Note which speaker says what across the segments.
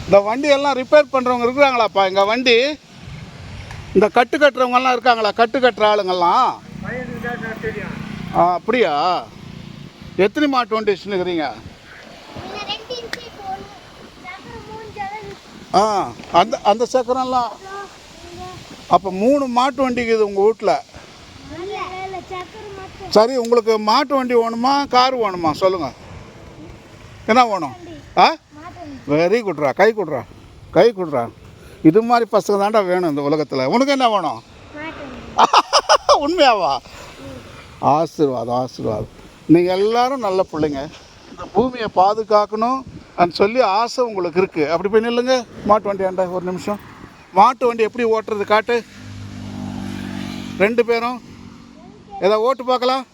Speaker 1: இந்த வண்டியெல்லாம் ரிப்பேர் பண்ணுறவங்க இருக்கிறாங்களாப்பா? எங்கள் வண்டி இந்த கட்டு கட்டுறவங்கெல்லாம் இருக்காங்களா? கட்டு கட்டுற ஆளுங்கள்லாம்? அப்படியா? எத்தனை மாட்டு வண்டி வச்சுருக்கிறீங்க? அந்த அந்த சக்கரம்லாம் அப்போ 3 மாட்டு வண்டிக்குது உங்கள் வீட்டில். சரி, உங்களுக்கு மாட்டு வண்டி வேணுமா கார் வேணுமா சொல்லுங்கள், என்ன வேணும்? வெரி குட்ரா, கை கொடுறா, கை கொடுறா. இது மாதிரி பசங்க தாண்டா வேணும் இந்த உலகத்தில். உனக்கு என்ன வேணும்? உண்மையாவா? ஆசீர்வாதம், ஆசீர்வாதம். நீங்கள் எல்லோரும் நல்ல பிள்ளைங்க, இந்த பூமியை பாதுகாக்கணும் சொல்லி ஆசை உங்களுக்கு இருக்குது. அப்படி போய் நில்லுங்க மாட்டு வண்டி ஆண்டா ஒரு நிமிஷம். மாட்டு வண்டி எப்படி ஓட்டுறது காட்டு. 2 பேரும் ஏதோ ஓட்டு பார்க்கலாம்.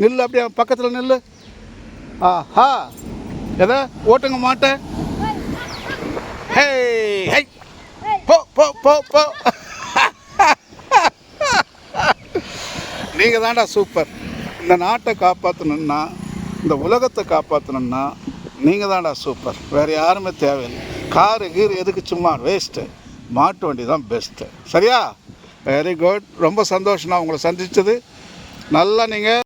Speaker 1: நில்லு, அப்படியே பக்கத்தில் நில்லு. ஆஹா, எதை ஓட்டுங்க மாட்டை. ஹே ஹை, போ போ போ போ. நீங்கள் தாண்டா சூப்பர். இந்த நாட்டை காப்பாற்றணுன்னா, இந்த உலகத்தை காப்பாற்றணுன்னா நீங்கள் தாண்டா சூப்பர். வேறு யாருமே தேவையில்லை. காரு கீரு எதுக்கு, சும்மா வேஸ்ட்டு. மாட்டு வண்டி தான் பெஸ்ட்டு. சரியா? Very good. ரொம்ப சந்தோஷம் நான் உங்களை சந்தித்தது. நல்லா நீங்கள்